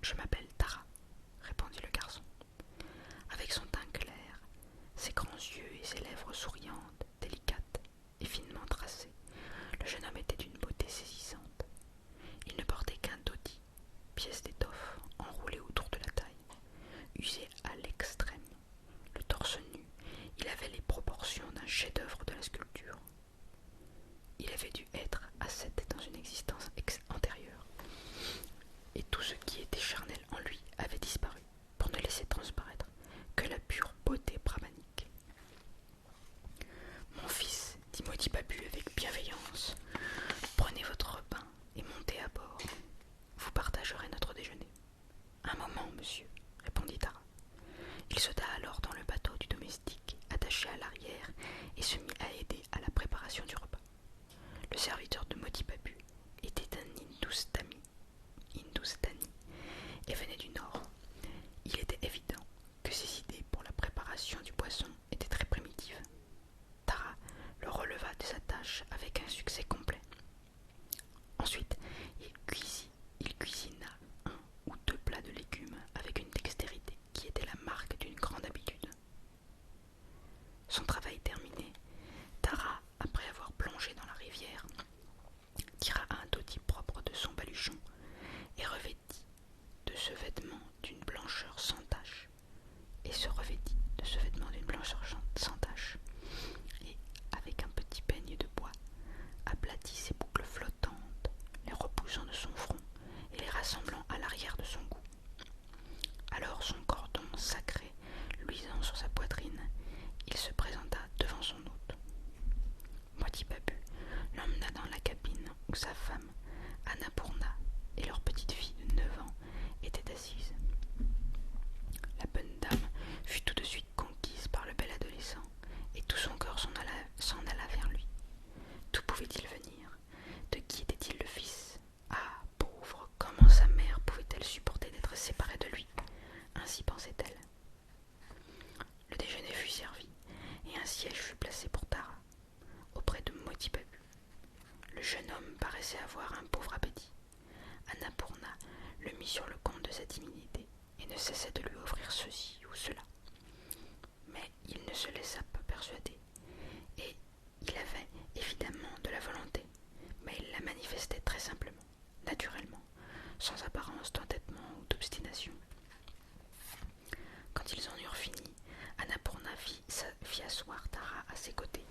Je m'appelle Tara, répondit le garçon. Avec son teint clair, ses grands yeux et ses lèvres souriantes, délicates et finement tracées, le jeune homme était d'une beauté saisissante. Il ne portait qu'un dhoti, pièce d'étoffe enroulée autour de la taille, usée à l'extrême. Le torse nu, il avait les proportions d'un chef-d'œuvre de la sculpture. Il avait dû être ascète dans une existence antérieure, et tout ce qui était charnel en lui avait disparu, pour ne laisser transparaître que la pure beauté brahmanique. « Mon fils, dit Moti Babu avec bienveillance, prenez votre repas et montez à bord. Vous partagerez notre déjeuner. »« Un moment, monsieur, répondit Tara. Il sauta alors dans le bateau du domestique, attaché à l'arrière, et se mit à aider à la préparation du repas. Le serviteur de Moti Babu était un Hindustani et venait du nord. Il était évident que ses idées pour la préparation du poisson étaient très primitives. Tara le releva de sa tâche avec un succès complet. Ensuite, il cuisina un ou deux plats de légumes avec une dextérité qui était la marque d'une grande habitude. Son travail terminé, Tara, après avoir plongé dans la rivière, tira un dhoti propre de son baluchon et revêtit de ce vêtement d'une blancheur sans tache, et avec un petit peigne de bois, aplatit ses boucles flottantes, les repoussant de son front et les rassemblant à l'arrière de son cou. Alors son cordon sacré, luisant sur sa poitrine, il se présenta devant son hôte. Moti Babu l'emmena dans la cabine où sa femme, Annapurna, et leur petite fille de 9 ans étaient assises. La bonne dame fut tout de suite conquise par le bel adolescent, et tout son cœur s'en alla vers lui. D'où pouvait-il venir? De qui était-il le fils? Ah, pauvre, comment sa mère pouvait-elle supporter d'être séparée de lui? Ainsi pensait-elle. Le déjeuner fut servi, et un siège fut placé pour Tara, auprès de Moti Babu. Le jeune homme paraissait avoir un pauvre appétit. Annapurna le mit sur le compte de sa timidité et ne cessait de lui offrir ceci ou cela. Mais il ne se laissa pas persuader, et il avait évidemment de la volonté, mais il la manifestait très simplement, naturellement, sans apparence d'entêtement ou d'obstination. Quand ils en eurent fini, Annapurna fit asseoir Tara à ses côtés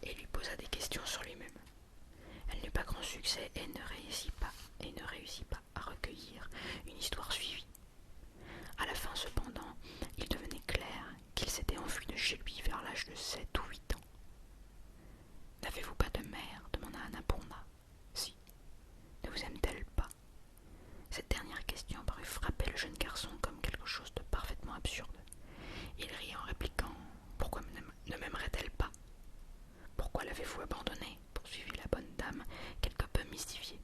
et lui posa des questions sur lui-même. Elle n'eut pas grand succès et ne réussit pas à recueillir une histoire suivie. À la fin, cependant, il devenait clair qu'il s'était enfui de chez lui vers l'âge de 7 ou 8 ans. « N'avez-vous pas de mère » demanda Annapurna. « Si. Ne vous aime-t-elle pas » Cette dernière question parut frapper le jeune garçon comme quelque chose de parfaitement absurde. Il rit en répliquant « Pourquoi ne m'aimerait-elle pas ?»« Pourquoi l'avez-vous abandonnée » poursuivit la bonne dame, quelque peu mystifiée.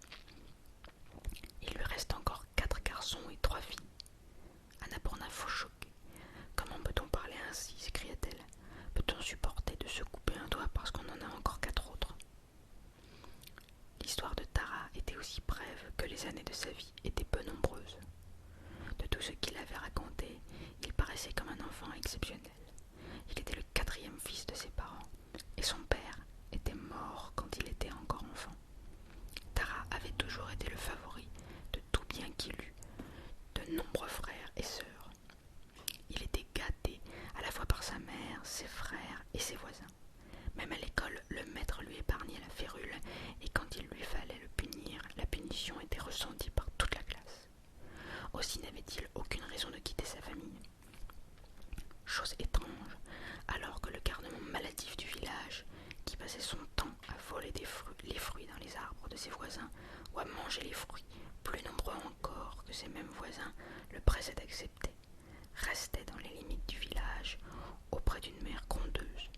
« Il lui reste encore 4 garçons et 3 filles. » Annapurna fut choquée. « Comment peut-on parler ainsi » s'écria-t-elle. « Peut-on supporter de se couper un doigt parce qu'on en a encore 4 autres ?» L'histoire de Tara était aussi brève que les années de sa vie étaient peu nombreuses. De tout ce qu'il avait raconté, il paraissait comme un enfant exceptionnel. Il était le 4e fils de ses parents, et son père était mort quand il était encore enfant. Tara avait toujours été le favori de tout bien qu'il eût, de nombreux frères et sœurs. Il était gâté à la fois par sa mère, ses frères et ses voisins. Même à l'école, le maître lui épargnait la férule, et quand il lui fallait le punir, la punition était ressentie par toute la classe. Aussi n'avait-il aucune raison de quitter sa famille. Chose étrange, alors que le garnement maladif du village, qui passait son temps à voler les fruits dans les arbres de ses voisins ou à manger les fruits, plus nombreux encore que ses mêmes voisins, le pressaient d'accepter, restait dans les limites du village, auprès d'une mère grondeuse.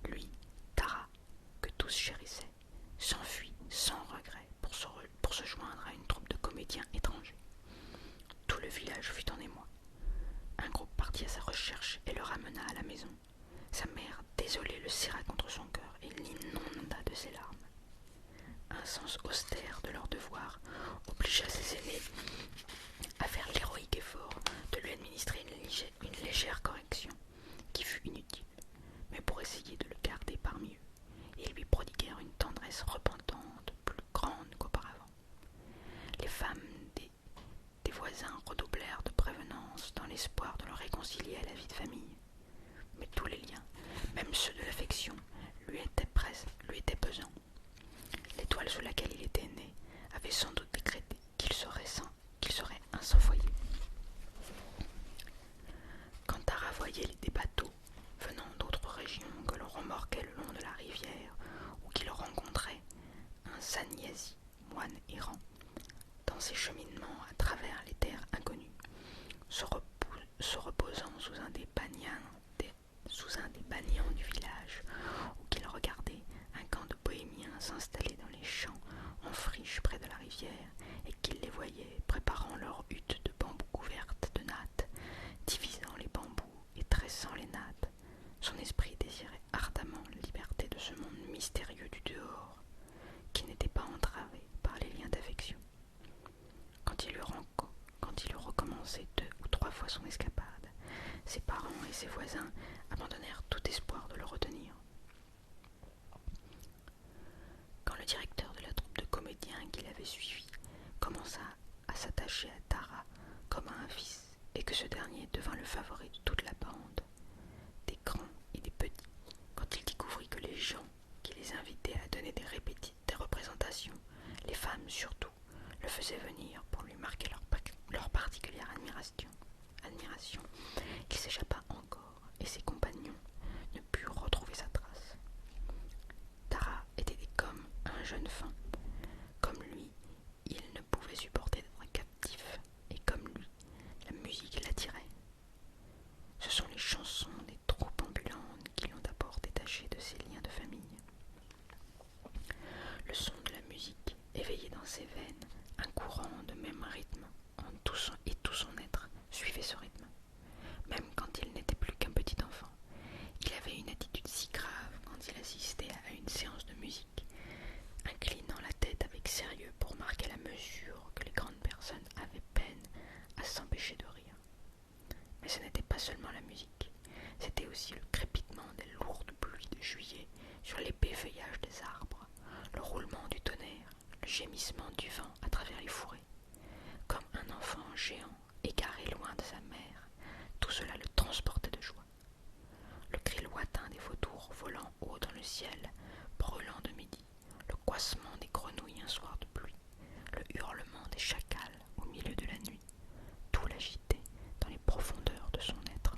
Lui, Tara, que tous chérissaient, s'enfuit sans regret pour se joindre à une troupe de comédiens étrangers. Tout le village fut en émoi. Un groupe partit à sa recherche et le ramena à la maison. Sa mère, désolée, le serra contre son cœur et l'inonda de ses larmes. Un sens austère de leur devoir obligea ses aînés à faire l'héroïne espoir de le réconcilier à la vie de famille. Mais tous les liens, même ceux de l'affection, lui étaient pesants. L'étoile sous laquelle il était né avait sans doute décrété qu'il serait un sans foyer. Quand Tara voyait des bateaux venant d'autres régions que l'on remorquait le long de la rivière ou qu'il rencontrait un sannyasi, moine errant, dans ses cheminements à travers les terres inconnues, se reposant sous un des banians du village, ou qu'il regardait un camp de bohémiens s'installer dans les champs en friche près de la rivière, et qu'il les voyait préparant leur hutte de bambous couverte de nattes, divisant les bambous et tressant les nattes, son esprit désirait ardemment la liberté de ce monde mystérieux du dehors, qui n'était pas entravé par les liens d'affection. Quand il eut recommencé 2 ou 3 fois son escapade, ses parents et ses voisins abandonnèrent tout espoir de le retenir. Quand le directeur de la troupe de comédiens qu'il avait suivi commença à s'attacher à Tara comme à un fils, et que ce dernier devint le favori de toute la bande, des grands et des petits, quand il découvrit que les gens qui les invitaient à donner des représentations, les femmes surtout, le faisaient venir pour lui marquer leur particulière admiration, il s'échappa encore, et ses compagnons ne purent retrouver sa trace. Tara était comme un jeune faim. Comme lui, il ne pouvait supporter d'être captif, et comme lui, la musique l'attirait. Ce sont les chansons des troupes ambulantes qui l'ont d'abord détaché de ses liens de famille. Le son de la musique éveillait dans ses veines un courant de même rythme, et tout son être suivait ce rythme. Même quand il n'était plus qu'un petit enfant, il avait une attitude si grave quand il assistait à une séance de musique, inclinant la tête avec sérieux pour marquer la mesure que les grandes personnes avaient peine à s'empêcher de rire. Mais ce n'était pas seulement la musique, c'était aussi le crépitement des lourdes pluies de juillet sur l'épais feuillage des arbres, le roulement du tonnerre, le gémissement du vent à travers les fourrés. Comme un enfant géant égaré loin de sa mère, tout cela le transportait de joie. Le cri lointain des vautours volant haut dans le ciel, brûlant de midi, le coincement des grenouilles un soir de pluie, le hurlement des chacals au milieu de la nuit, tout l'agitait dans les profondeurs de son être.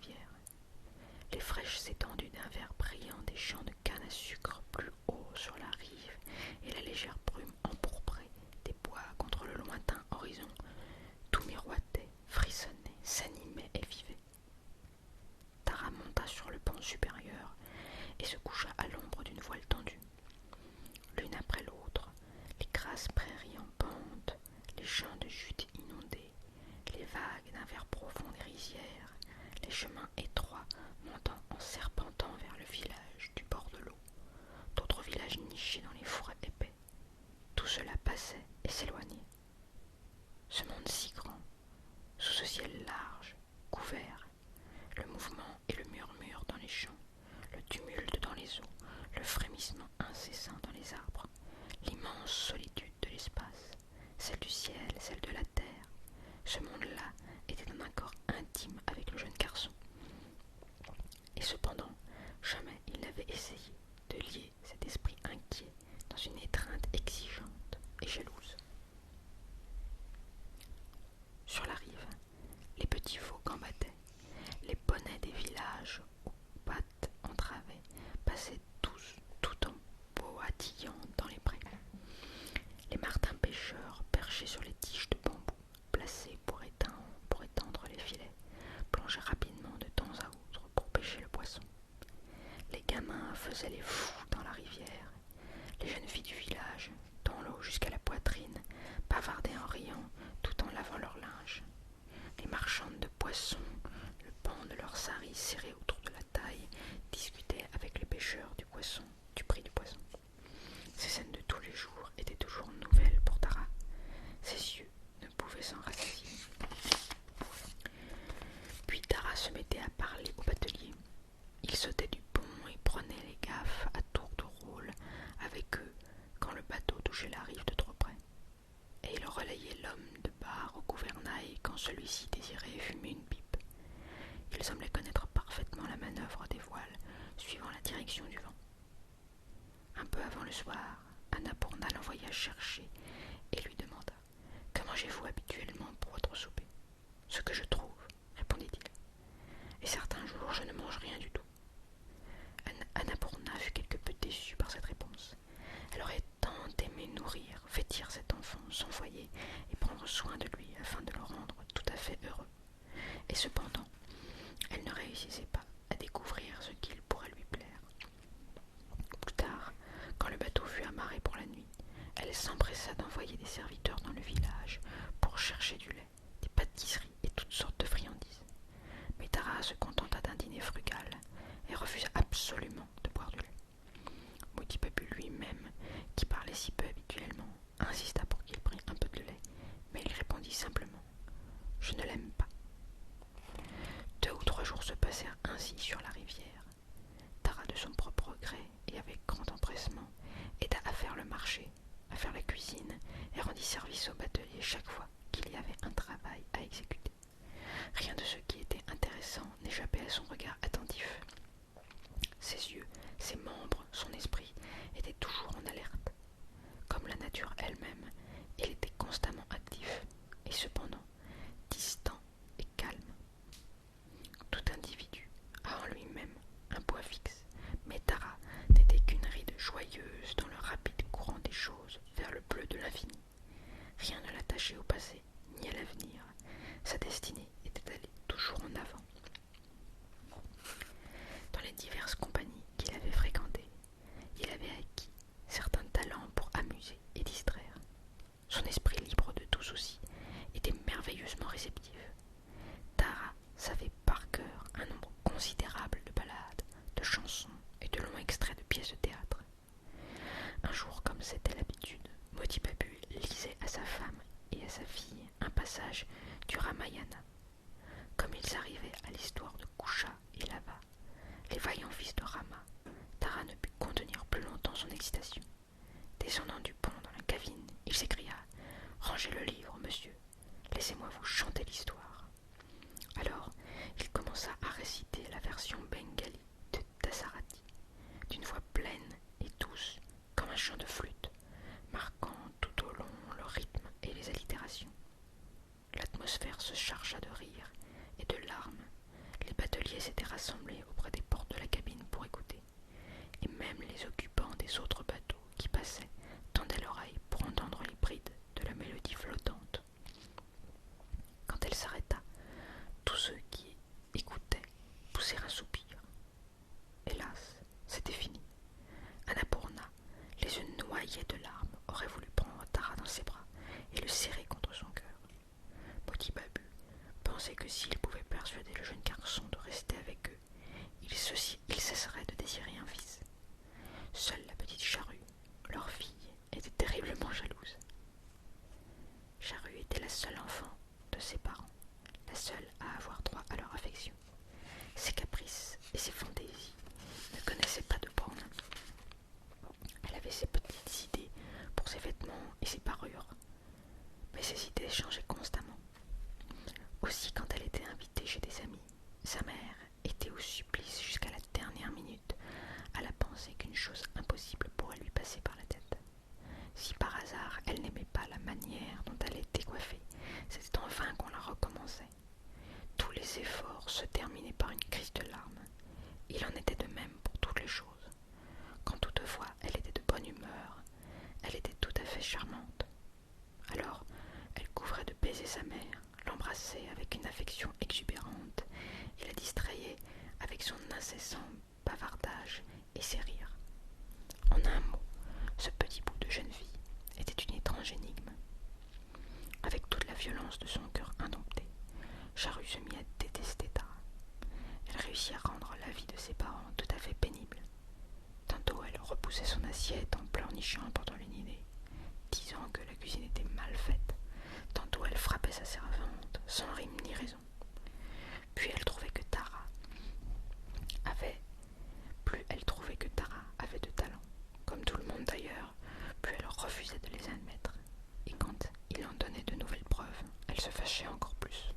rivière. Les fraîches étendues d'un vert brillant des champs de canne à sucre plus haut sur la rive et la légère brume empourprée des bois contre le lointain horizon, tout miroitait, frissonnait, s'animait et vivait. Tara monta sur le pont supérieur et se coucha à l'ombre d'une voile tendue. L'une après l'autre, les grasses prairies en pente, les champs de jute inondés, les vagues d'un vert profond des rizières, les chemins étroits montant en serpentant vers le village du bord de l'eau, d'autres villages nichés dans les fourrés épais. Tout cela passait et s'éloignait. Ce monde si grand, sous ce ciel large, couvert, le mouvement et le murmure dans les champs, le tumulte dans les eaux, le frémissement incessant dans les arbres, l'immense solitude de l'espace, celle du ciel, celle de la terre, ce monde-là était en accord intime avec le jeune garçon. Et cependant, jamais il n'avait essayé de lier cet esprit inquiet dans une étreinte exigeante et jalouse. Sur la rive, les petits veaux gambattaient, les poneys des villages aux pattes entravées passaient tous tout en boatillant dans les prés. Les martins pêcheurs, perchés sur les tiges de bambou, placées pour étendre les filets, plongeaient rapidement de temps à autre pour pêcher le poisson. Les gamins faisaient les fous dans la rivière. Les jeunes filles du village, dans l'eau jusqu'à la poitrine, bavardaient en riant tout en lavant leur linge. Les marchandes de poissons, le pan de leurs saris serrés autour de la taille, discutaient avec les pêcheurs du poisson, du prix du poisson. Ces scènes de tous les jours étaient toujours nouvelles pour Tara. Ses yeux ne pouvaient s'en rassasier. Puis Tara se mettait à parler au batelier. Il sautait du pont et prenait les gaffes à tour de rôle avec eux quand le bateau touchait la rive de trop près. Et il relayait l'homme de bar au gouvernail quand celui-ci désirait fumer une pipe. Il semblait connaître parfaitement la manœuvre des voiles, suivant la direction du vent. Un peu avant le soir, Annapurna l'envoya chercher et lui demanda « Que mangez-vous habituellement pour votre souper ?»« Ce que je trouve, répondit-il. Et certains jours, je ne mange rien du tout. » Annapurna fut quelque peu déçue par cette réponse. Elle aurait tant aimé nourrir, vêtir cet enfant, son foyer et prendre soin de lui afin de le rendre tout à fait heureux. Et cependant, elle ne réussissait pas à découvrir ce qu'il pourrait lui plaire. Plus tard, quand le bateau fut amarré pour la nuit, elle s'empressa d'envoyer des serviteurs dans le village pour chercher du lait, des pâtisseries et toutes sortes de friandises. Mais Tara se contenta d'un dîner frugal et refusa absolument de boire du lait. Mouti-Papu lui-même, qui parlait si peu habituellement, insista pour qu'il prît un peu de lait, mais il répondit simplement « Je ne l'aime pas ». 2 ou 3 jours se passèrent ainsi sur la rivière. Tara, de son propre gré et avec grand empressement, aida à faire le marché, à faire la cuisine et rendit service au batelier chaque fois qu'il y avait un travail à exécuter. Rien de ce qui était intéressant n'échappait à son regard attentif. Ses yeux, ses membres, son esprit étaient toujours en alerte. Comme la nature elle-même, il était constamment actif et cependant distant et calme. Tout individu a en lui-même un poids fixe, mais Tara n'était qu'une ride joyeuse dans le rapide courant des choses vers le bleu de l'infini. Rien ne l'attachait au passé ni à l'avenir. Sa destinée était d'aller toujours en avant. supplice jusqu'à la dernière minute à la pensée qu'une chose impossible pourrait lui passer par la tête. Si par hasard elle n'aimait pas la manière dont elle était coiffée, c'était en vain qu'on la recommençait. Tous les efforts se terminaient par une crise de larmes. Il en était de même pour toutes les choses. Quand toutefois elle était de bonne humeur, elle était tout à fait charmante. Alors, elle couvrait de baisers sa mère, l'embrassait avec une affection exubérante et la distrayait avec son incessant bavardage et ses rires. En un mot, ce petit bout de jeune fille était une étrange énigme. Avec toute la violence de son cœur indompté, Charrue se mit à détester Tara. Elle réussit à rendre la vie de ses parents tout à fait pénible. Tantôt elle repoussait son assiette en pleurnichant pendant le dîner, disant que la cuisine était mal faite. Tantôt elle frappait sa servante, sans rime ni raison. Puis elle trouvait que Tara avait de talent, comme tout le monde d'ailleurs, plus elle refusait de les admettre. Et quand il en donnait de nouvelles preuves, elle se fâchait encore plus.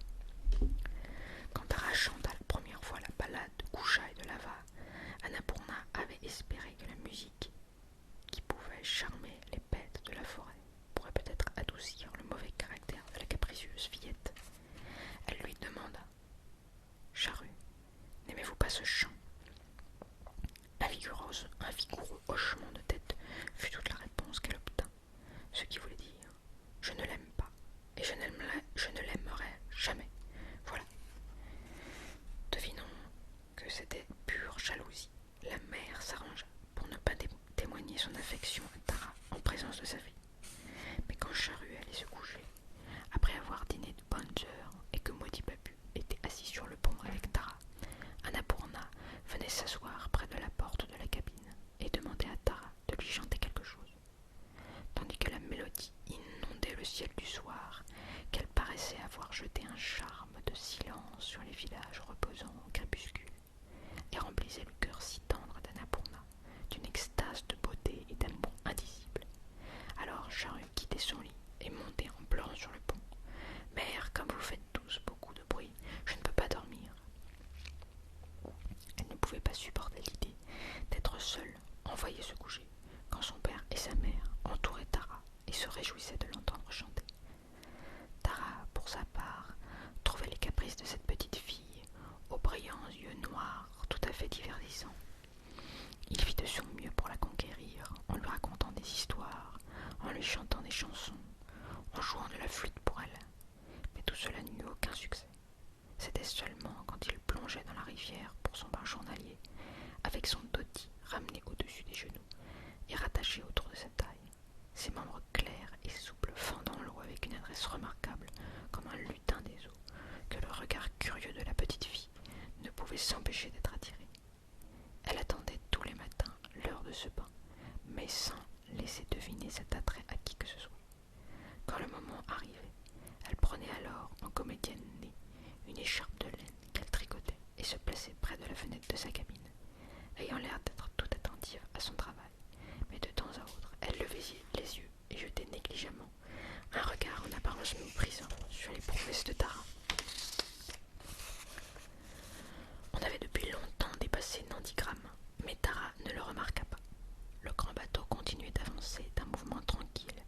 Quand Tara chanta la première fois la ballade de Kusha et de Lava, Annapurna avait espéré que la musique, qui pouvait charmer les bêtes de la forêt, pourrait peut-être adoucir le mauvais caractère de la capricieuse fillette. Elle lui demanda: « Charrue, n'aimez-vous pas ce chant ?» Un vigoureux hochement de tête fut toute la réponse qu'elle obtint, ce qui voulait dire: « Je ne l'aime pas, et je ne l'aimerai jamais. Voilà. » Devinons que c'était pure jalousie. La mère s'arrangea pour ne pas témoigner son affection à Tara en présence de sa fille. Mais quand Charrue allait se coucher, après avoir dîné de bonnes heures et que Maudit Babu était assis sur le pont avec Tara, Annapurna venait s'asseoir près de la porte de la cabine et demandait à Tara de lui chanter quelque chose. Tandis que la mélodie inondait le ciel du soir, qu'elle paraissait avoir jeté un charme de silence sur les villages reposant au crépuscule, et remplissait le cœur si tendre d'Annapurna d'une extase de beauté et d'amour indicible. Alors Charrue quittait son lit et montait en pleurant sur le pont. « Mère, comme vous faites tous beaucoup de bruit, je ne peux pas dormir. » Elle ne pouvait pas supporter l'idée d'être seule, envoyée se coucher, quand son père et sa mère entouraient Tara et se réjouissaient de l'entendre chanter. Tara, pour sa part, trouvait les caprices de cette petite fille, aux brillants yeux noirs, tout à fait divertissants. Il fit de son mieux pour la conquérir, en lui racontant des histoires, en lui chantant des chansons, en jouant de la flûte pour elle. Mais tout cela n'eut aucun succès. C'était seulement quand il plongeait dans la rivière pour son bain journalier, avec son doti ramené au-dessus des genoux et rattaché autour de sa taille, ses membres clairs et souples fendant l'eau avec une adresse remarquable comme un lutin des eaux, que le regard curieux de la petite fille ne pouvait s'empêcher d'être attiré. Elle attendait tous les matins l'heure de ce bain, mais sans laisser deviner cet attrait à qui que ce soit. Quand le moment arrivait, elle prenait alors en comédienne née une écharpe de laine qu'elle tricotait et se plaçait près de la fenêtre de sa cabine, ayant l'air d'être tout attentive à son travail. Mais de temps à autre, elle levait les yeux et jetait négligemment un regard en apparence méprisant sur les prouesses de Tara. On avait depuis longtemps dépassé Nandigram, mais Tara ne le remarqua pas. Le grand bateau continuait d'avancer d'un mouvement tranquille,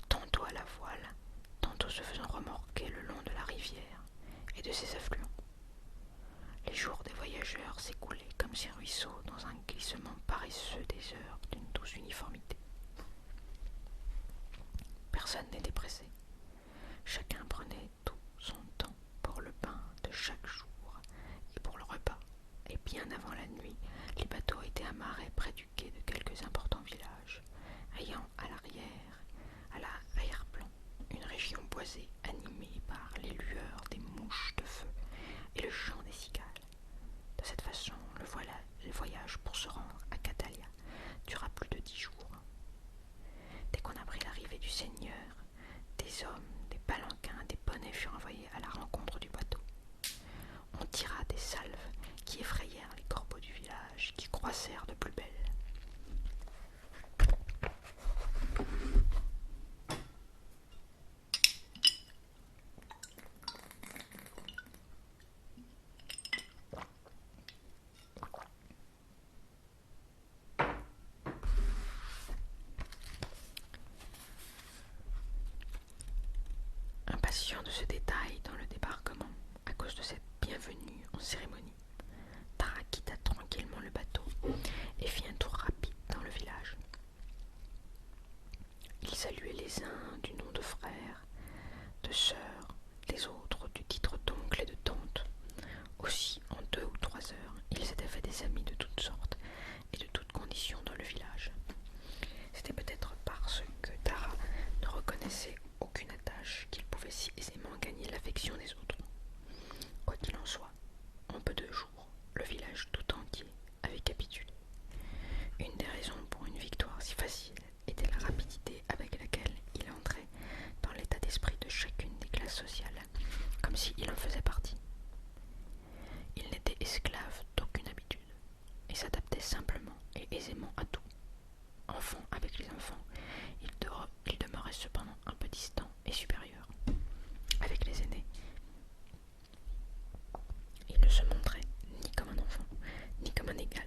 tantôt à la voile, tantôt se faisant remorquer le long de la rivière et de ses affluents. Les jours des voyageurs s'écoulaient comme ces ruisseaux dans un glissement paresseux des heures d'une douce uniformité. Personne n'était pressé. Chacun prenait tout son temps pour le pain de chaque jour et pour le repas. Et bien avant la nuit, les bateaux étaient amarrés près du quai de quelques importants villages, ayant à l'arrière-plan une région boisée animée par les lueurs des mouches de feu et le chant des cigales. De cette façon, le voyage pour se rendre à Catalia dura plus de 10 jours. Dès qu'on apprit l'arrivée du seigneur, des hommes, des palanquins, des bonnets furent envoyés à la rencontre du bateau. On tira des salves qui effrayèrent les corbeaux du village, qui croissèrent de plus belle. de ce détail dans le débarquement, à cause de cette bienvenue en cérémonie, Tara quitta tranquillement le bateau et fit un tour rapide dans le village. Il saluait les uns du nom de frères, de sœurs, les autres du titre d'oncle et de tante. Aussi, en 2 ou 3 heures, il s'était fait des amis de toutes sortes et de toutes conditions dans le village. C'était peut-être parce que Tara ne reconnaissait aucune attache qu'il pouvait si aisément gagner l'affection des autres. Quoi qu'il en soit, en peu de jours, le village tout entier avait capitulé. Une des raisons pour une victoire si facile était la rapidité avec laquelle il entrait dans l'état d'esprit de chacune des classes sociales, comme s'il en faisait partie. Il n'était esclave d'aucune habitude, et s'adaptait simplement et aisément à tout. Enfant avec les enfants, il demeurait cependant un peu distant et supérieur. Avec les aînés, il ne se montrait ni comme un enfant, ni comme un égal.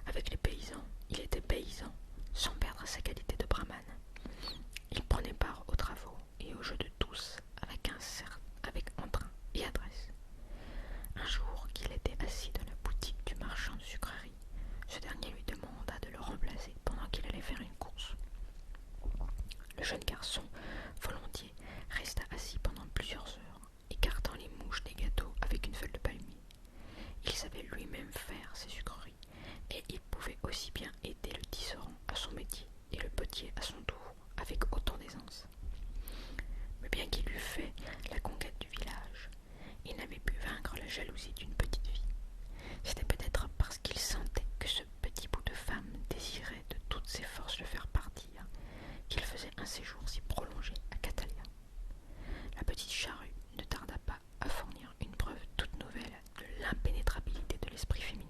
Avec les paysans, il était paysan, sans perdre sa qualité de brahmane. Il prenait part aux travaux et aux jeux de tous avec entrain et adresse. Un jour qu'il était assis dans la boutique du marchand de sucrerie, ce dernier lui demanda de le remplacer pendant qu'il allait faire une course. Le jeune garçon, volontiers, resta assis pendant plusieurs heures, écartant les mouches des gâteaux avec une feuille de palmier. Il savait lui-même faire ses sucreries, et il pouvait aussi bien aider le tisserand à son métier et le potier à son tour, avec autant d'aisance. Mais bien qu'il eût fait la conquête du village, il n'avait pu vaincre la jalousie d'une petite fille. C'était peut-être parce qu'il sentait que ce petit bout de femme désirait de toutes ses forces le faire partir, qu'il faisait un séjour si prolongé à Catalia. La petite charrue ne tarda pas à fournir une preuve toute nouvelle de l'impénétrabilité de l'esprit féminin.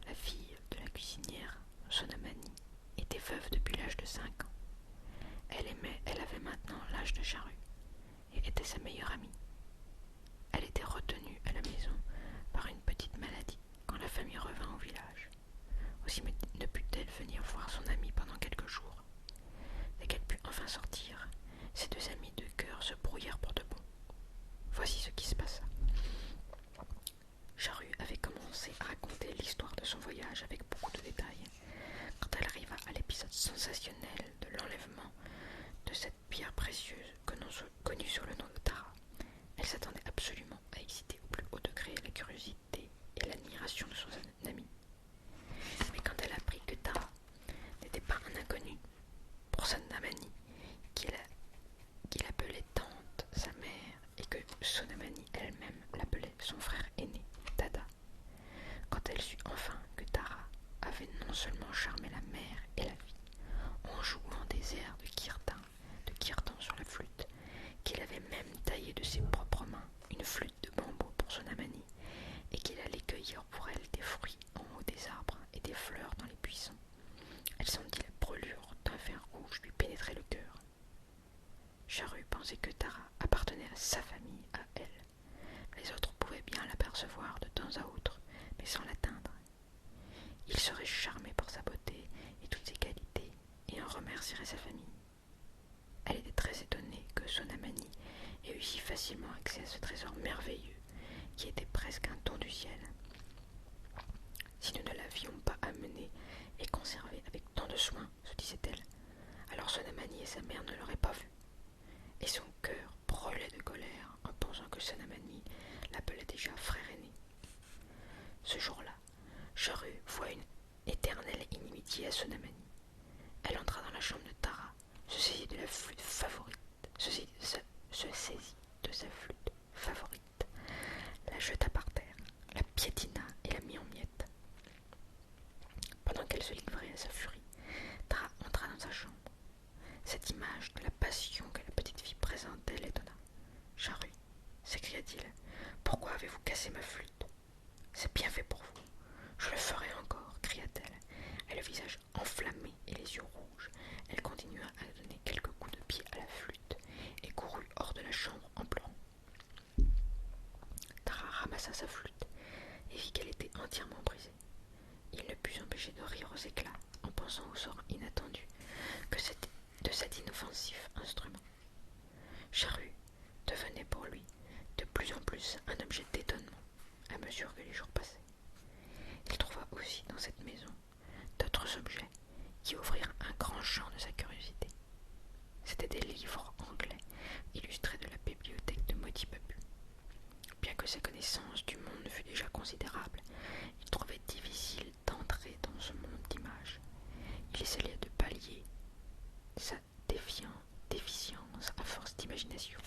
La fille de la cuisinière, Sonamani, était veuve depuis l'âge de 5 ans. Elle avait maintenant l'âge de Charrue et était sa meilleure amie. Elle était retenue à la maison par une petite maladie quand la famille revint au village. Aussi ne put-elle venir voir son amie pendant quelques jours. Dès qu'elle put enfin sortir, ses 2 amis de cœur se brouillèrent pour de bon. Voici ce qui se passa. Charrue avait commencé à raconter l'histoire de son voyage avec beaucoup de détails. Quand elle arriva à l'épisode sensationnel de l'enlèvement de cette pierre précieuse connue sur le nom de Tara, elle s'attendait absolument à exciter au plus haut degré la curiosité et l'admiration de son ami. Mais quand elle apprit que Tara n'était pas un inconnu pour Sonamani, qu'il appelait tante sa mère et que Sonamani elle-même l'appelait son frère aîné, Dada, quand elle sut enfin que Tara avait non seulement charmé la mère et la fille en jouant des airs de kirtan sur la flûte, qu'il avait même taillé de ses propres mains une flûte de bambou pour Sonamani et qu'il allait cueillir pour elle des fruits en haut des arbres et des fleurs dans les buissons, elle sentit la brûlure d'un fer rouge lui pénétrer le cœur. Charrue pensait que Tara appartenait à sa famille, à elle. Les autres pouvaient bien l'apercevoir de temps à autre, mais sans l'atteindre. Il serait charmé par sa beauté et toutes ses qualités, et en remercierait sa famille. Elle était très étonnée que Sonamani ait eu si facilement accès à ce trésor merveilleux, qui était presque un don du ciel. Si nous ne l'avions pas amené et conservé avec tant de soin, se disait-elle, alors Sonamani et sa mère ne l'auraient pas vu. Et son cœur brûlait de colère en pensant que Sonamani l'appelait déjà frère aîné. Ce jour-là, Charrue voit une éternelle inimitié à Sonamani. Elle entra dans la chambre de Tara, se saisit de la flûte favorite, la jeta par terre, la piétina et la mit en miettes. Pendant qu'elle se livrait à sa furie, Tara entra dans sa chambre. Cette image de la passion que la petite fille présentait l'étonna. « Charrue, s'écria-t-il, pourquoi avez-vous cassé ma flûte? C'est bien fait pour vous. Je le ferai encore, cria-t-elle. Et le visage enflammé et les yeux rouges, elle continua à donner quelques coups de pied à la flûte et courut hors de la chambre en pleurant. Tara ramassa sa flûte et vit qu'elle était entièrement brisée. Il ne put s'empêcher de rire aux éclats en pensant au sort inattendu de cet inoffensif instrument. Charrue, devenait pour lui de plus en plus un objet d'étonnement à mesure que les jours passaient. Il trouva aussi dans cette maison d'autres objets qui ouvrirent un grand champ de sa curiosité. C'étaient des livres anglais illustrés de la bibliothèque de Moti Babu. Bien que sa connaissance du monde fût déjà considérable, il trouvait difficile d'entrer dans ce monde d'images. Il essayait de pallier sa déficience à force d'imagination,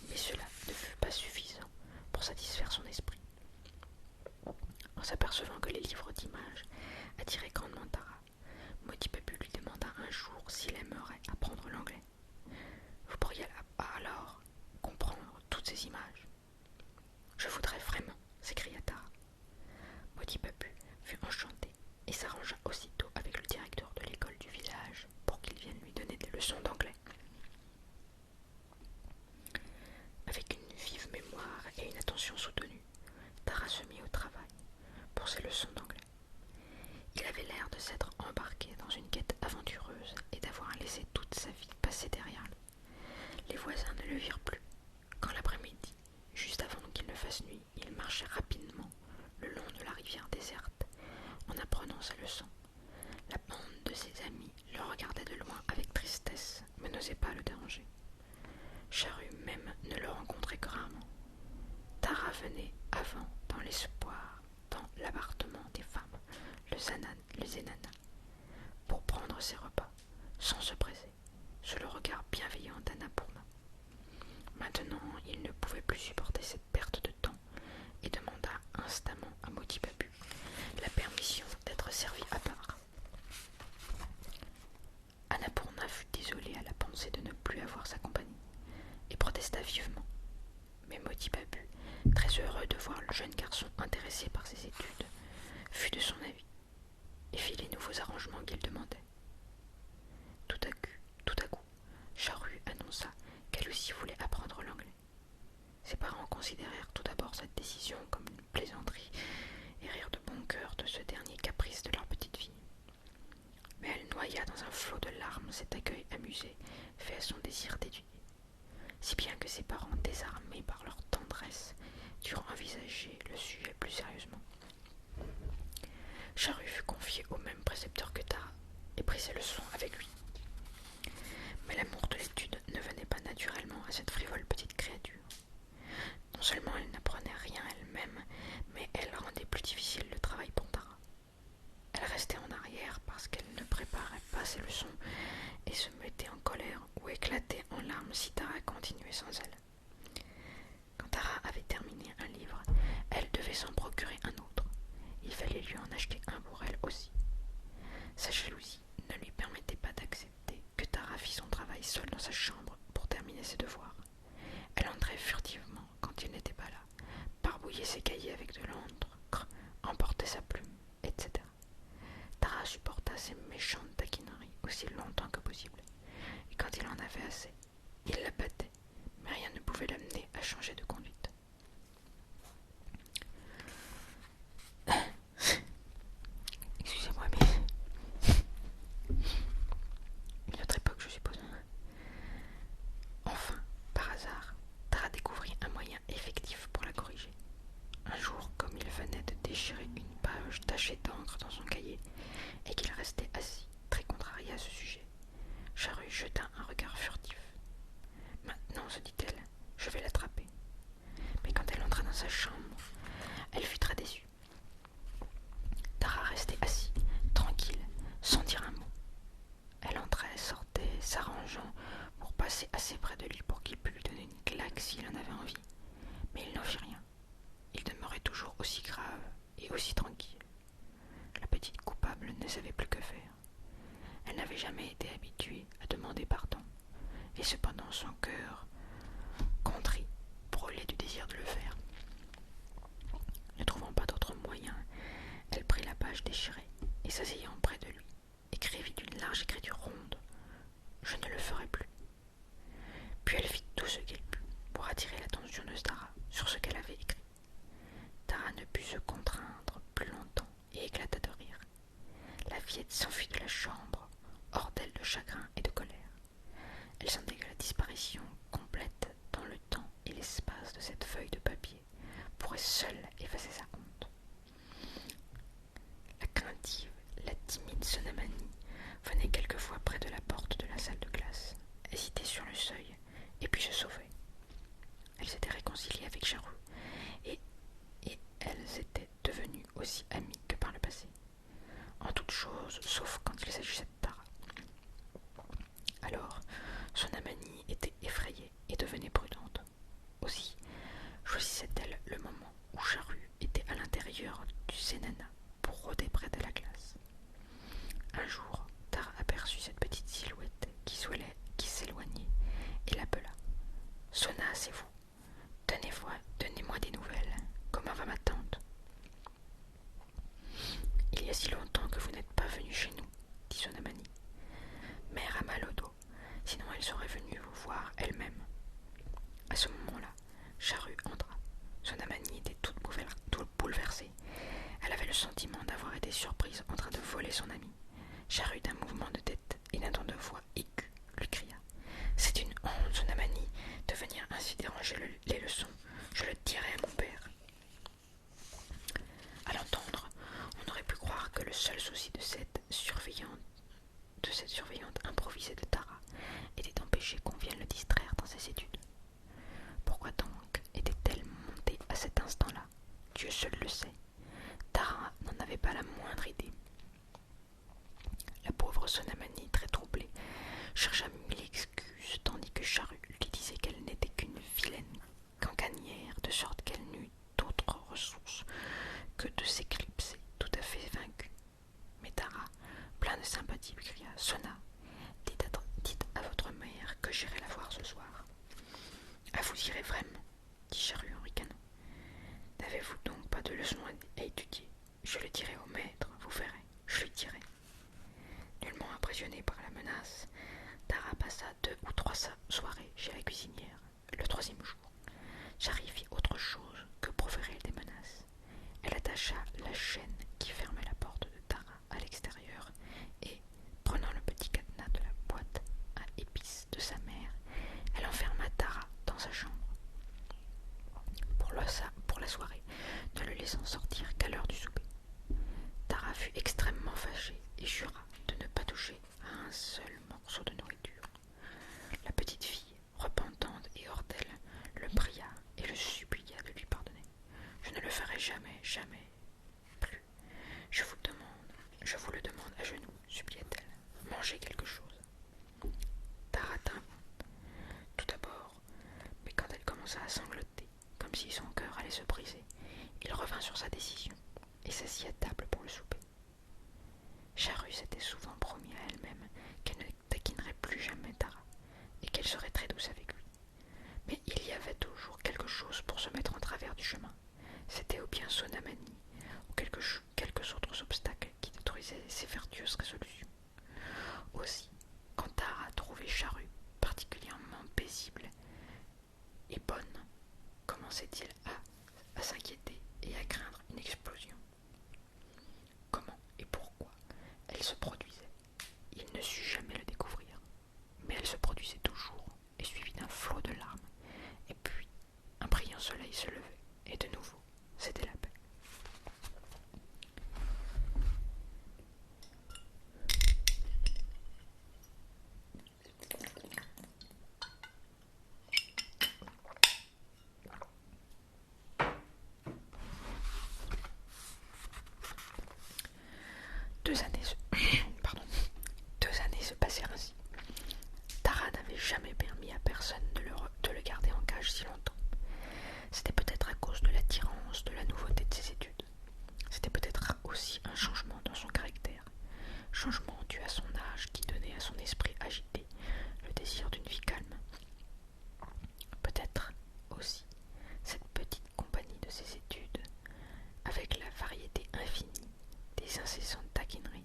mais cela ne fut pas suffisant pour satisfaire son esprit. En s'apercevant que les livres d'images attiraient grandement Tara, Moti Babu lui demanda un jour s'il aimerait apprendre l'anglais. Vous pourriez alors comprendre toutes ces images. Je voudrais vraiment, s'écria Tara. Moti Babu fut enchanté et s'arrangea aussitôt avec le directeur de l'école du village pour qu'il vienne lui donner des leçons d'anglais. Avec une vive mémoire et une attention soutenue, Tara se mit au travail pour ses leçons d'anglais. Il avait l'air de s'être embarqué dans une quête aventureuse et d'avoir laissé toute sa vie passer derrière lui. Les voisins ne le virent plus. Quand l'après-midi, juste avant qu'il ne fasse nuit, il marchait rapidement le long de la rivière déserte en apprenant sa leçon. La bande de ses amis le regardait de loin avec tristesse, mais n'osait pas le déranger. Charrue même ne le rencontrait que rarement. Tara venait avant dans l'espoir, dans l'appartement des femmes, le Zenana, pour prendre ses repas, sans se presser, sous le regard bienveillant d'Annapurna. Maintenant, il ne pouvait plus supporter cette perte de temps et demanda instamment à Moti Babu la permission d'être servi à part. Annapurna fut désolée à la pensée de ne plus avoir sa compagnie et protesta vivement. Mais Moti Babu, très heureux de voir le jeune garçon intéressé par ses études, fut de son avis et fit les nouveaux arrangements qu'il demandait. Tout à coup, Charrue annonça qu'elle aussi voulait apprendre l'anglais. Ses parents considérèrent tout d'abord cette décision comme une plaisanterie et rirent de bon cœur de ce dernier caprice de leur petite fille. Mais elle noya dans un flot de larmes cet accueil amusé fait à son désir d'étudier, si bien que ses parents, désarmés par leur tendresse, durent envisager le sujet plus sérieusement. Charrue fut confié au même précepteur que Tara et prit ses leçons avec lui. Mais l'amour de l'étude ne venait pas naturellement à cette frivole petite créature. Non seulement elle n'apprenait rien elle-même, mais elle rendait plus difficile le travail pour Tara. Elle restait en arrière parce qu'elle ne préparait pas ses leçons et se mettait en colère ou éclatait en larmes si Tara continuait sans elle. Quand Tara avait terminé un livre, elle devait s'en procurer un autre. Il fallait lui en acheter un pour elle aussi. Sa jalousie ne lui permettait pas d'accepter que Tara fît son travail seule dans sa chambre pour terminer ses devoirs. Elle entrait furtivement quand il n'était pas là, barbouillait ses cahiers avec de l'encre, emportait sa plume, etc. Tara supporta ces méchantes taquineries aussi longtemps que possible, et quand il en avait assez, il la battait, mais rien ne pouvait l'amener à changer de conduite. Excusez-moi, mais une autre époque, je suppose. Enfin, par hasard, Tara découvrit un moyen effectif pour la corriger. Un jour, comme il venait de déchirer une page tachée d'encre dans son cahier et qu'il restait assis, très contrarié à ce sujet, Charrue jeta un regard furtif. Maintenant, se dit-elle, je vais l'attraper. Mais quand elle entra dans sa chambre, elle fut très déçue. Tara restait assis, tranquille, sans dire un mot. Elle entrait, sortait, s'arrangeant pour passer assez près de lui pour qu'il pût lui donner une claque s'il en avait envie. Mais il n'en fit rien. Il demeurait toujours aussi grave et aussi tranquille. La petite coupable ne savait plus que faire. Elle n'avait jamais été habituée à demander pardon, et cependant son cœur, contrit, brûlait du désir de le faire. Ne trouvant pas d'autre moyen, elle prit la page déchirée et s'asseyant près de lui, écrivit d'une large écriture ronde « Je ne le ferai plus ». Puis elle fit tout ce qu'elle put pour attirer l'attention de Tara sur ce qu'elle avait écrit. Tara ne put se contraindre plus longtemps et éclata de rire. La fillette s'enfuit de la chambre, hors d'elle de chagrin et de colère. Elle sentait que la disparition complète dans le temps cette feuille de papier pourrait seule effacer sa honte. La craintive, la timide Sonamani venait quelquefois près de la porte de la salle de classe, hésitait sur le seuil, et puis se sauvait. Elle s'était réconciliée avec Charus, et elles étaient devenues aussi amies que par le passé, en toutes choses, sauf quand il s'agissait de Tara. Alors, Sonamani était effrayée et devenait prudente. Aussi, choisissait-elle le moment où Charus était à l'intérieur du Sénana pour rôder près de la classe. Un jour, Tara aperçut cette petite silhouette qui s'éloignait et l'appela. « Sona, c'est vous. Donnez-moi des nouvelles. Comment va ma tante ?»« Il y a si longtemps que vous n'êtes pas venu chez nous, » dit Sonamani. « Mère a mal au dos, sinon elle serait venue vous voir elle-même. » À ce moment-là, Charus entra. Sonamani était toute bouleversée. Elle avait le sentiment d'avoir été surprise en train de voler son ami. Charus, d'un mouvement de tête et d'un ton de voix aigu, lui cria. « C'est une honte, Sonamani, de venir ainsi déranger les leçons. Je le dirai à mon père. » À l'entendre, on aurait pu croire que le seul souci de cette surveillante improvisée de Tara était d'empêcher qu'on vienne le distraire dans ses études. Pourquoi donc était-elle montée à cet instant-là? Dieu seul le sait. Tara n'en avait pas la moindre idée. La pauvre Sonamani, très troublée, chercha mille excuses, tandis que Charus lui disait qu'elle n'était qu'une vilaine cancanière, de sorte qu'elle n'eut d'autre ressource que de s'éclipser, tout à fait vaincue. Mais Tara, plein de sympathie, lui cria « Sona, dites à votre mère que j'irai la voir ce soir. »« Ah, vous irez vraiment ?» dit Charus en ricanant. « N'avez-vous donc pas de leçons à étudier? Je le dirai au maître, vous verrez, je lui dirai. » Nullement impressionnée par la menace, Tara passa 2 ou 3 soirées chez la cuisinière. Le 3e jour, Charus fit autre chose que proférer des menaces. Elle attacha la chaîne qui fermait la porte de Tara à l'extérieur et, prenant le petit cadenas de la boîte à épices de sa mère, elle enferma Tara dans sa chambre. Pour la soirée, ne le laissant sortir qu'à l'heure du souper. Tara fut extrêmement fâchée et jura de ne pas toucher à un seul morceau de nourriture. La petite fille, repentante et hors d'elle, le pria et le supplia de lui pardonner. « Je ne le ferai jamais, jamais plus. Je vous le demande à genoux, supplia-t-elle. Mangez quelque chose. » Tara tint tout d'abord, mais quand elle commença à sangloter, comme si son cœur allait se briser, il revint sur sa décision et s'assit à table pour le souper. Charus s'était souvent promis à elle-même qu'elle ne taquinerait plus jamais Tara et qu'elle serait très douce avec lui. Mais il y avait toujours quelque chose pour se mettre en travers du chemin. C'était ou bien Sonamani ou quelques autres obstacles qui détruisaient ses vertueuses résolutions. Aussi, quand Tara trouvait Charus particulièrement paisible et bonne, commençait-il à s'inquiéter et à craindre une explosion. Comment et pourquoi elle se produisait, il ne sut jamais le découvrir, mais elle se produisait toujours et suivie d'un flot de larmes, et puis un brillant soleil se levait, et de nouveau c'était la paix. Deux années se passèrent ainsi. Tara n'avait jamais permis à personne de le garder en cage si longtemps. C'était peut-être à cause de l'attirance, de la nouveauté de ses études. C'était peut-être aussi un changement dans son caractère, changement dû à son âge qui donnait à son esprit agité le désir d'une vie calme. Peut-être aussi cette petite compagnie de ses études, avec la variété infinie des incessantes taquineries,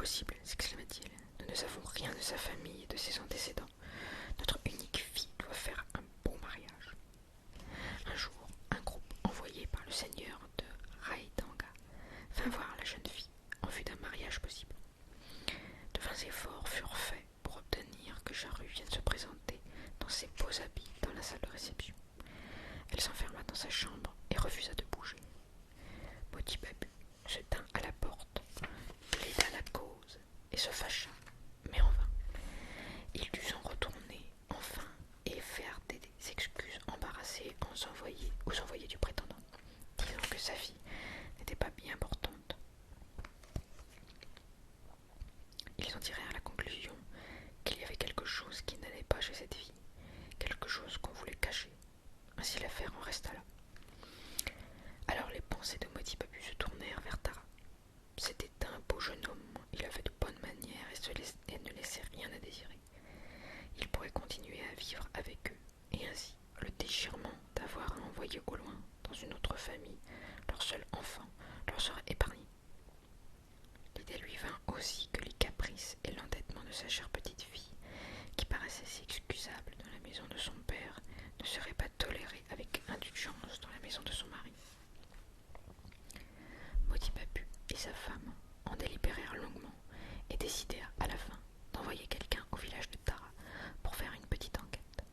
possible, s'exclama-t-il. Nous ne savons rien de sa famille et de ses antécédents. Notre unique fille doit faire un beau mariage. Un jour, un groupe envoyé par le seigneur de Raidanga vint voir la jeune fille en vue d'un mariage possible. De vains efforts furent faits pour obtenir que Charu vienne se présenter dans ses beaux habits dans la salle de réception. Elle s'enferma dans sa chambre et refusa de bouger. Moti Babu se tint à la porte, plaida la cause et se fâcha, mais en vain. Il dut s'en retourner enfin et faire des excuses embarrassées aux envoyés du prétendant, disant que sa fille n'était pas bien portante. Ils en tirèrent la conclusion qu'il y avait quelque chose qui n'allait pas chez cette fille, quelque chose qu'on voulait cacher. Ainsi l'affaire en resta là. Alors les pensées de Moti Babu se tournèrent vers Tara. C'était un beau jeune homme, il avait de bonnes manières et ne laissait rien à désirer. Il pourrait continuer à vivre avec eux, et ainsi le déchirement d'avoir à envoyer au loin, dans une autre famille, leur seul enfant, leur serait épargné. L'idée lui vint aussi que les caprices et l'entêtement de sa chère petite fille, qui paraissait si excusable dans la maison de son père, ne seraient pas tolérés avec indulgence dans la maison de son mari. Moti Babu et sa femme en délibérèrent longuement et décidèrent à la fin d'envoyer quelqu'un au village de Tara pour faire une petite enquête.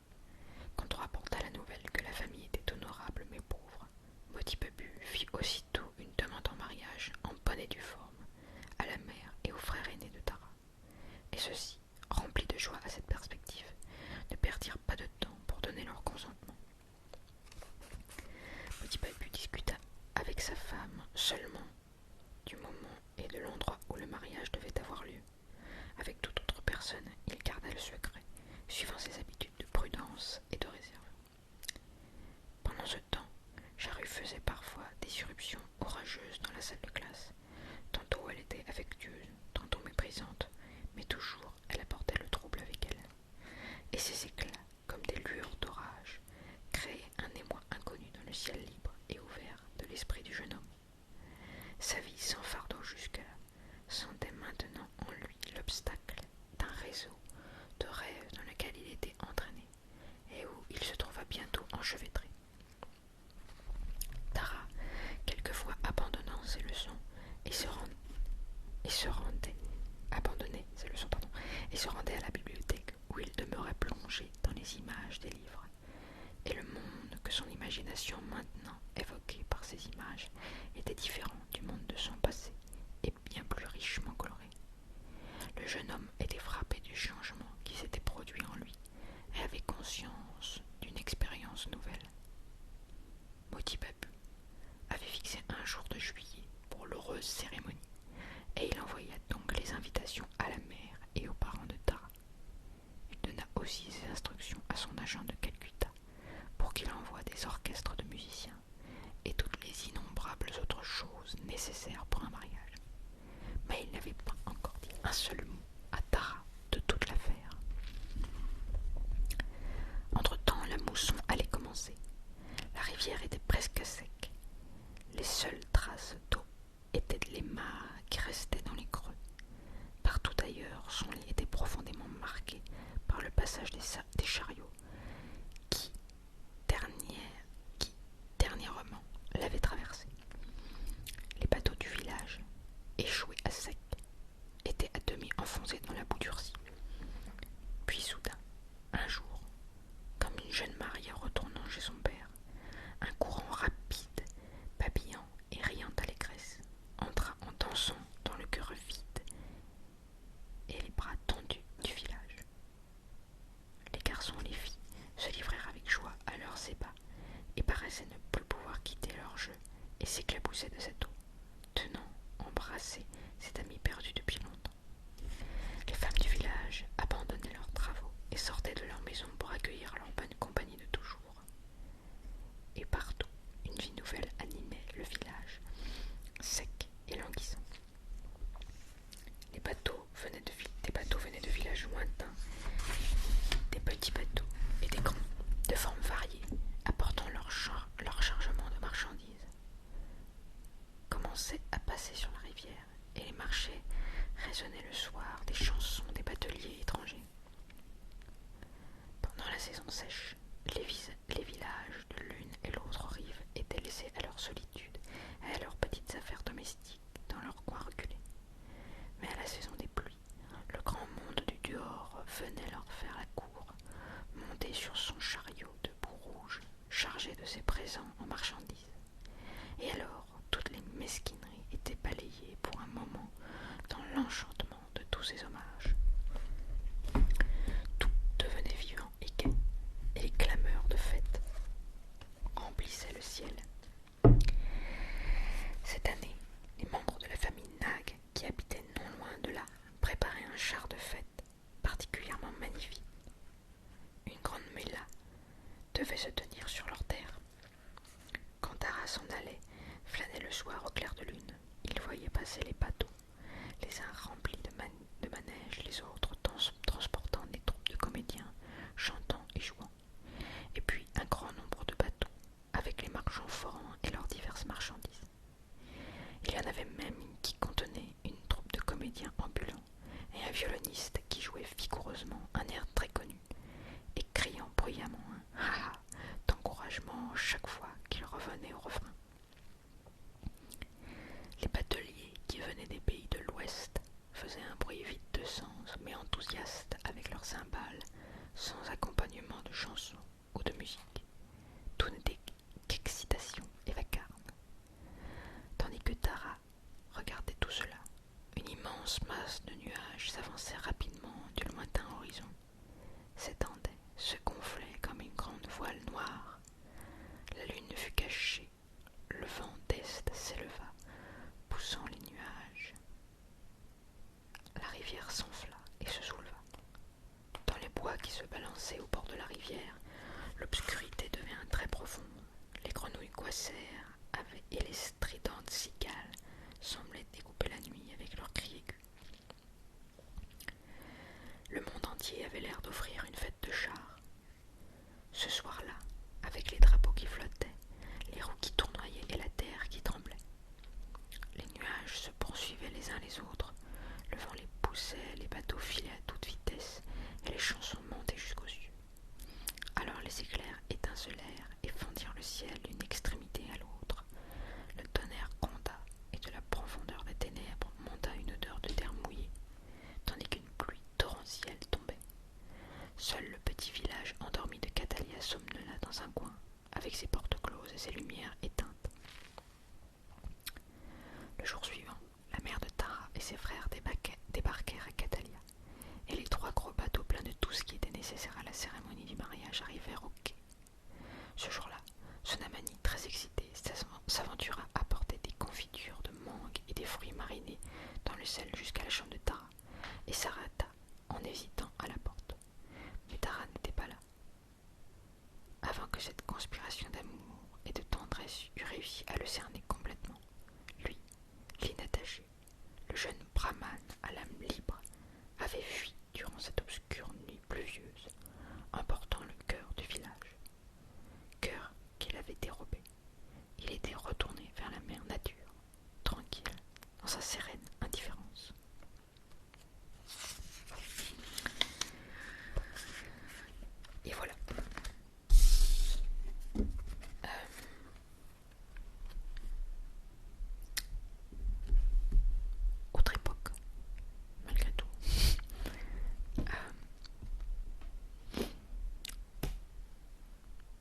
Quand on rapporta la nouvelle que la famille était honorable mais pauvre, Moti Babu fit aussitôt une demande en mariage en bonne et due forme à la mère et au frère aîné de Tara. Et ceux-ci, remplis de joie à cette perspective, ne perdirent pas de temps pour donner leur consentement. Moti Babu discuta avec sa femme seulement du moment et de l'endroit où le mariage devait avoir lieu. Avec toute autre personne, il garda le secret, suivant ses habitudes de prudence et de réserve. Pendant ce temps, Charu faisait parfois des irruptions orageuses dans la salle de classe. Tantôt elle était affectueuse, tantôt méprisante, mais toujours elle apportait le trouble avec elle. Et ces éclats, comme des lueurs d'orage, créaient un émoi inconnu dans le ciel libre et ouvert de l'esprit du jeune homme. Sa vie sans fardeau jusque-là sentait maintenant en lui l'obstacle d'un réseau de rêves dans lequel il était entraîné et où il se trouva bientôt enchevêtré. Tara, quelquefois abandonnant ses leçons se rendait à la bibliothèque où il demeurait plongé dans les images des livres. Et le monde que son imagination maintenant évoquait par ces images était différent du monde de son passé et bien plus richement coloré. Le jeune homme était frappé du changement qui s'était produit en lui et avait conscience d'une expérience nouvelle. Moti Babu avait fixé un jour de juillet pour l'heureuse cérémonie, et il envoya donc les invitations à la mère et aux parents de Tara. Il donna aussi ses instructions à son agent de Calcutta pour qu'il envoie des orchestres de musiciens et toutes les innombrables autres choses nécessaires pour un mariage. Mais il n'avait pas encore dit un seul mot à Tara de toute l'affaire. Entre-temps, la mousson allait commencer. La rivière était presque à sec. Les seules traces d'eau étaient les mares qui restaient dans les creux. Partout ailleurs, son lit était profondément marqué par le passage des chariots qui, dernièrement, l'avaient traversé. Les bateaux du village, échoués à sec, étaient à demi résonnaient le soir des chansons des bateliers étrangers. Pendant la saison sèche, les villages de l'une et l'autre rive étaient laissés à leur solitude et à leurs petites affaires domestiques dans leurs coins reculés. Mais à la saison des pluies, le grand monde du dehors venait leur faire la cour, monté sur son chariot de boue rouge, chargé de ses présents en marchandises. Et alors, toutes les mesquineries étaient balayées pour un moment dans l'enchantement de tous ces hommages. Tout devenait vivant et gai, et les clameurs de fête remplissaient le ciel. Cette année, les membres de la famille Nag, qui habitaient non loin de là, préparaient un char de fête particulièrement magnifique. Une grande méla devait se tenir sur leur terre. Quand Tara s'en allait, flânait le soir au clair de lune, il voyait passer les bateaux, les uns remplis de manèges, les autres transportant des troupes de comédiens, chantant et jouant, et puis un grand nombre de bateaux, avec les marchands forants et leurs diverses marchandises. Il y en avait même qui contenait une troupe de comédiens ambulants et un violoniste qui jouait vigoureusement un air très connu et criant bruyamment un ha-ha d'encouragement chaque fois qu'il revenait au refrain. Les bateliers qui venaient des pays de l'Ouest faisaient un bruit vide de sens mais enthousiaste avec leurs cymbales, sans accompagnement de chansons ou de musique. Tout n'était qu'excitation et vacarme. Tandis que Tara regardait tout cela, une immense masse de nuages s'avançait rapidement du lointain horizon, s'étendait, se gonflait comme une grande voile noire. La lune fut cachée, le vent d'est s'éleva, poussant les nuages. La rivière s'enfla et se souleva. Dans les bois qui se balançaient au bord de la rivière, l'obscurité devint très profonde. Les grenouilles coissèrent et les stridentes cigales semblaient découper la nuit avec leurs cris aigus. Le monde entier avait l'air d'offrir une fête de chars. Ce soir-là, avec les drapeaux qui flottaient, les roues qui tournoyaient et la terre qui tremblait. Les nuages se poursuivaient les uns les autres, le vent les poussait, les bateaux filaient à toute vitesse, et les chansons montaient jusqu'aux yeux. Alors les éclairs étincelèrent et fendirent le ciel d'une extrémité à l'autre. Le tonnerre gronda, et de la profondeur des ténèbres monta une odeur de terre mouillée, tandis qu'une pluie torrentielle tombait. Seul le petit village endormi de Catalia somnola dans un coin, avec ses portes closes et ses lumières éteintes. Le jour suivant, la mère de Tara et ses frères débarquèrent à Catalia, et les 3 gros bateaux pleins de tout ce qui était nécessaire à la cérémonie du mariage arrivèrent au quai. Ce jour-là, Sonamani, très excitée, s'aventura à porter des confitures de mangue et des fruits marinés dans le sel jusqu'à la chambre de Tara, et s'arrêta en hésitant à la porte. Mais Tara n'était pas là. Avant que cette conspiration d'amour et de tendresse eût réussi à le cerner complètement, lui, l'inattaché, le jeune brahman à l'âme libre, avait fui durant cette obscure nuit pluvieuse, emportant le cœur du village. Cœur qu'il avait dérobé. Il était retourné vers la mère nature, tranquille, dans sa sereine indifférence. Et voilà. Autre époque, malgré tout.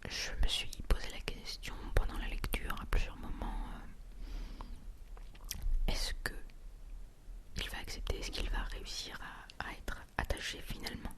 Je me suis posé la question pendant la lecture à plusieurs moments. Est-ce que il va accepter, est-ce qu'il va réussir à être attaché finalement